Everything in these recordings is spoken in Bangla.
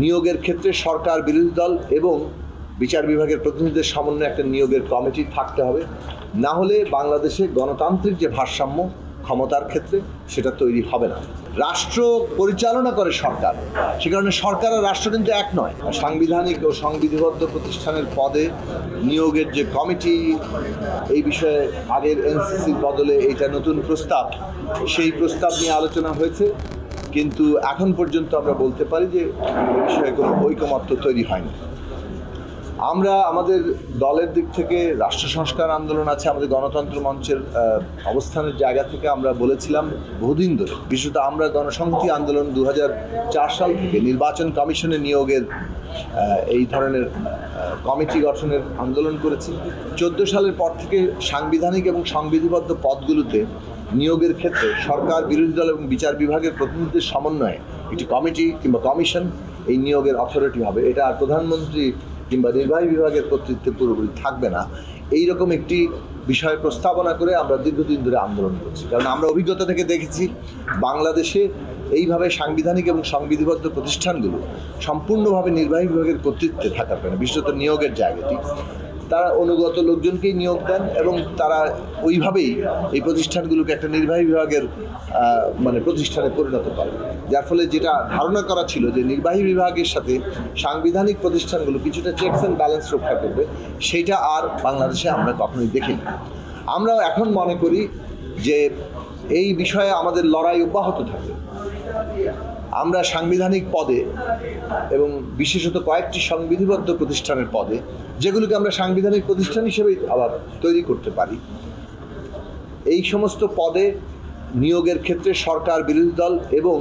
নিয়োগের ক্ষেত্রে সরকার, বিরোধী দল এবং বিচার বিভাগের প্রতিনিধিদের সমন্বয়ে একটা নিয়োগের কমিটি থাকতে হবে। না হলে বাংলাদেশে গণতান্ত্রিক যে ভারসাম্য ক্ষমতার ক্ষেত্রে সেটা তৈরি হবে না। রাষ্ট্র পরিচালনা করে সরকার, সে কারণে সরকার আর রাষ্ট্র কিন্তু এক নয়। সাংবিধানিক ও সংবিধিবদ্ধ প্রতিষ্ঠানের পদে নিয়োগের যে কমিটি, এই বিষয়ে আগের এনসিসির বদলে এইটা নতুন প্রস্তাব, সেই প্রস্তাব নিয়ে আলোচনা হয়েছে, কিন্তু এখন পর্যন্ত আমরা বলতে পারি যে এই বিষয়ে কোনো ঐকমত্য তৈরি হয়নি। আমরা আমাদের দলের দিক থেকে রাষ্ট্র সংস্কার আন্দোলন আছে, আমাদের গণতন্ত্র মঞ্চের অবস্থানের জায়গা থেকে আমরা বলেছিলাম বহুদিন ধরে, বিশেষত আমরা গণসংহতি আন্দোলন 2004 সাল থেকে নির্বাচন কমিশনে নিয়োগের এই ধরনের কমিটি গঠনের আন্দোলন করেছি। 14 সালের পর থেকে সাংবিধানিক এবং সংবিধিবদ্ধ পদগুলোতে নিয়োগের ক্ষেত্রে সরকার, বিরোধী দল এবং বিচার বিভাগের প্রতিনিধিদের সমন্বয়ে একটি কমিটি কিংবা কমিশন এই নিয়োগের অথরিটি হবে। এটা আর প্রধানমন্ত্রী কিংবা নির্বাহী বিভাগের কর্তৃত্বে পুরোপুরি থাকবে না। এইরকম একটি বিষয় প্রস্তাবনা করে আমরা দীর্ঘদিন ধরে আন্দোলন করছি, কারণ আমরা অভিজ্ঞতা থেকে দেখেছি বাংলাদেশে এইভাবে সাংবিধানিক এবং সংবিধিবদ্ধ প্রতিষ্ঠানগুলো সম্পূর্ণভাবে নির্বাহী বিভাগের কর্তৃত্বে থাকার কারণে, বিশেষত নিয়োগের জায়গাটি, তারা অনুগত লোকজনকেই নিয়োগ দেন এবং তারা ওইভাবেই এই প্রতিষ্ঠানগুলোকে একটা নির্বাহী বিভাগের প্রতিষ্ঠানে পরিণত করে। যার ফলে যেটা ধারণা করা ছিল যে নির্বাহী বিভাগের সাথে সাংবিধানিক প্রতিষ্ঠানগুলো কিছুটা চেকস অ্যান্ড ব্যালেন্স রক্ষা করবে, সেইটা আর বাংলাদেশে আমরা কখনোই দেখিনি। আমরা এখন মনে করি যে এই বিষয়ে আমাদের লড়াই অব্যাহত থাকে। আমরা সাংবিধানিক পদে এবং বিশেষত কয়েকটি সংবিধিবদ্ধ প্রতিষ্ঠানের পদে, যেগুলোকে আমরা সাংবিধানিক প্রতিষ্ঠান হিসেবেই আবার তৈরি করতে পারি, এই সমস্ত পদে নিয়োগের ক্ষেত্রে সরকার, বিরোধী দল এবং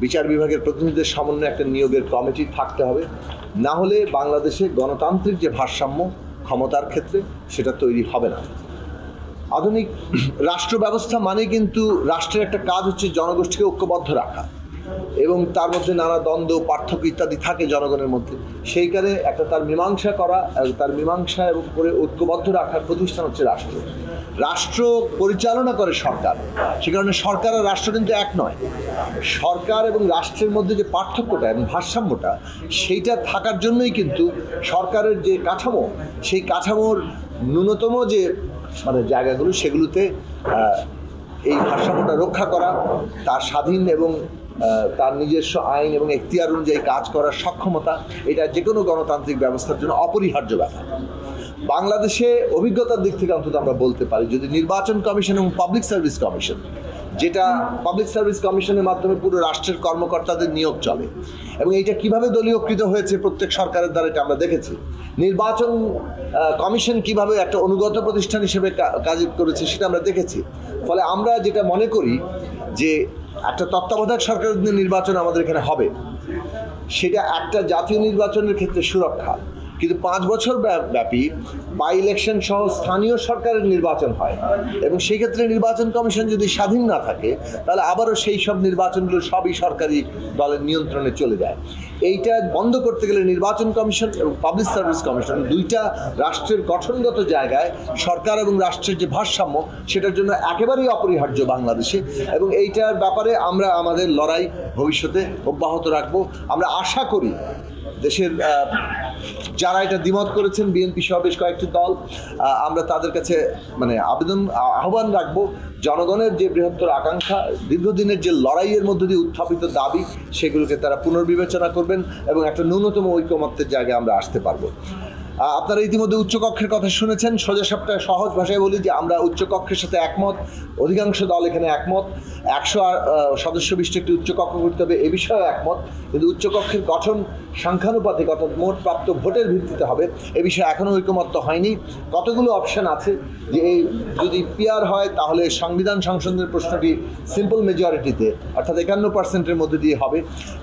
বিচার বিভাগের প্রতিনিধিদের সমন্বয়ে একটা নিয়োগের কমিটি থাকতে হবে। না হলে বাংলাদেশে গণতান্ত্রিক যে ভারসাম্য ক্ষমতার ক্ষেত্রে সেটা তৈরি হবে না। আধুনিক রাষ্ট্র ব্যবস্থা মানে কিন্তু রাষ্ট্রের একটা কাজ হচ্ছে জনগোষ্ঠীকে ঐক্যবদ্ধ রাখা, এবং তার মধ্যে নানা দ্বন্দ্ব, পার্থক্য ইত্যাদি থাকে জনগণের মধ্যে। সেইখানে একটা তার মীমাংসা করা, তার মীমাংসা এবং করে ঐক্যবদ্ধ রাখার প্রতিষ্ঠান হচ্ছে রাষ্ট্র। রাষ্ট্র পরিচালনা করে সরকার, সে কারণে সরকার আর রাষ্ট্র কিন্তু এক নয়। সরকার এবং রাষ্ট্রের মধ্যে যে পার্থক্যটা এবং ভারসাম্যটা, সেইটা থাকার জন্যই কিন্তু সরকারের যে কাঠামো, সেই কাঠামোর ন্যূনতম যে জায়গাগুলো, সেগুলোতে এই ভারসাম্যটা রক্ষা করা, তার স্বাধীন এবং তার নিজস্ব আইন এবং এখতিয়ার অনুযায়ী কাজ করার সক্ষমতা, এটা যে কোনো গণতান্ত্রিক ব্যবস্থার জন্য অপরিহার্য ব্যাপার। বাংলাদেশে অভিজ্ঞতার দিক থেকে অন্তত আমরা বলতে পারি, যদি নির্বাচন কমিশন এবং পাবলিক সার্ভিস কমিশন, যেটা পাবলিক সার্ভিস কমিশনের মাধ্যমে পুরো রাষ্ট্রের কর্মকর্তাদের নিয়োগ চলে, এবং এইটা কিভাবে দলীয়কৃত হয়েছে প্রত্যেক সরকারের দ্বারা এটা আমরা দেখেছি। নির্বাচন কমিশন কিভাবে একটা অনুগত প্রতিষ্ঠান হিসেবে কাজ করেছে সেটা আমরা দেখেছি। ফলে আমরা যেটা মনে করি যে একটা তত্ত্বাবধায়ক সরকারের নির্বাচন আমাদের এখানে হবে, সেটা একটা জাতীয় নির্বাচনের ক্ষেত্রে সুরক্ষা, কিন্তু 5 বছর ব্যাপী বাই ইলেকশন সহ স্থানীয় সরকারের নির্বাচন হয়, এবং সেই ক্ষেত্রে নির্বাচন কমিশন যদি স্বাধীন না থাকে, তাহলে আবারও সেই সব নির্বাচনগুলো সবই সরকারি দলের নিয়ন্ত্রণে চলে যায়। এইটা বন্ধ করতে গেলে নির্বাচন কমিশন এবং পাবলিক সার্ভিস কমিশন, দুইটা রাষ্ট্রের গঠনগত জায়গায় সরকার এবং রাষ্ট্রের যে ভারসাম্য, সেটার জন্য একেবারেই অপরিহার্য বাংলাদেশে, এবং এইটার ব্যাপারে আমরা আমাদের লড়াই ভবিষ্যতে অব্যাহত রাখবো। আমরা আশা করি দেশের যারা এটা দ্বিমত করেছেন, বিএনপি সহ বেশ কয়েকটি দল, আমরা তাদের কাছে আহ্বান রাখবো, জনগণের যে বৃহত্তর আকাঙ্ক্ষা, দীর্ঘদিনের যে লড়াইয়ের মধ্য দিয়ে উত্থাপিত দাবি, সেগুলোকে তারা পুনর্বিবেচনা করবেন এবং একটা ন্যূনতম ঐকমত্যের জায়গায় আমরা আসতে পারবো। আপনারা ইতিমধ্যে উচ্চকক্ষের কথা শুনেছেন। সোজা সাপটা সহজ ভাষায় বলি যে আমরা উচ্চকক্ষের সাথে একমত, অধিকাংশ দল এখানে একমত। 100 সদস্য বিশিষ্ট একটি উচ্চকক্ষ করতে হবে, এ বিষয়ে একমত, কিন্তু উচ্চকক্ষের গঠন সংখ্যানুপাতিক অর্থাৎ মোট প্রাপ্ত ভোটের ভিত্তিতে হবে, এ বিষয়ে এখনও ঐকমত্য হয়নি। কতগুলো অপশন আছে যে এই যদি পিআর হয় তাহলে সংবিধান সংশোধনের প্রশ্নটি সিম্পল মেজরিটিতে অর্থাৎ 51% মধ্যে দিয়ে হবে,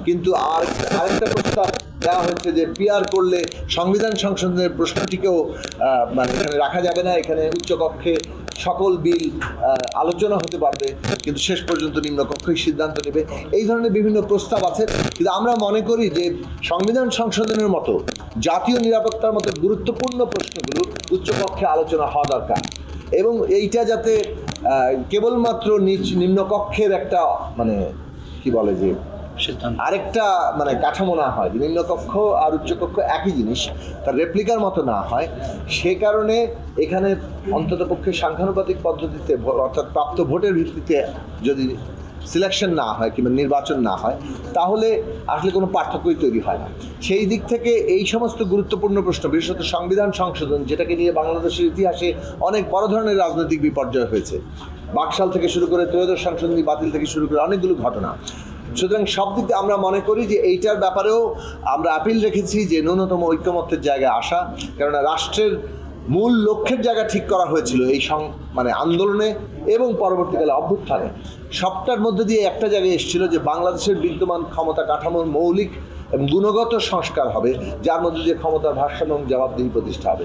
কিন্তু আরেকটা প্রস্তাব দেওয়া হচ্ছে যে পিআর করলে সংবিধান সংশোধনের প্রশ্নটিকেও এখানে রাখা যাবে না, এখানে উচ্চকক্ষে সকল বিল আলোচনা হতে পারবে, কিন্তু শেষ পর্যন্ত নিম্নকক্ষই সিদ্ধান্ত নেবে। এই ধরনের বিভিন্ন প্রস্তাব আছে, কিন্তু আমরা মনে করি যে সংবিধান সংশোধনের মতো, জাতীয় নিরাপত্তার মতো গুরুত্বপূর্ণ প্রশ্নগুলো উচ্চকক্ষে আলোচনা হওয়া দরকার, এবং এইটা যাতে কেবলমাত্র নিম্নকক্ষের একটা আরেকটা মানে কাঠামো না হয়, নিম্নকক্ষ আর উচ্চকক্ষ একই জিনিস, তার রেপ্লিকার মতো না হয়, সে কারণে এখানে অন্ততপক্ষে সাংখ্যানুপাতিক পদ্ধতিতে অর্থাৎ প্রাপ্ত ভোটের ভিত্তিতে যদি সিলেকশন না হয় কিংবা নির্বাচন না হয়, তাহলে আসলে কোনো পার্থক্যই তৈরি হয় না। সেই দিক থেকে এই সমস্ত গুরুত্বপূর্ণ প্রশ্ন, বিশেষত সংবিধান সংশোধন, যেটাকে নিয়ে বাংলাদেশের ইতিহাসে অনেক বড় ধরনের রাজনৈতিক বিপর্যয় হয়েছে, বাকশাল থেকে শুরু করে ত্রয়োদশ সংশোধনী বাতিল থেকে শুরু করে অনেকগুলো ঘটনা। সুতরাং সব দিক থেকে আমরা মনে করি যে এইটার ব্যাপারেও আমরা আপিল রেখেছি যে ন্যূনতম ঐক্যমত্যের জায়গায় আসা, কেননা রাষ্ট্রের মূল লক্ষ্যের জায়গা ঠিক করা হয়েছিল এই মানে আন্দোলনে এবং পরবর্তীকালে অভ্যুত্থানে। সবটার মধ্যে দিয়ে একটা জায়গায় এসেছিল যে বাংলাদেশের বিদ্যমান ক্ষমতা কাঠামোর মৌলিক এবং গুণগত সংস্কার হবে, যার মধ্যে দিয়ে ক্ষমতার ভারসাম্য এবং জবাবদিহি প্রতিষ্ঠা হবে।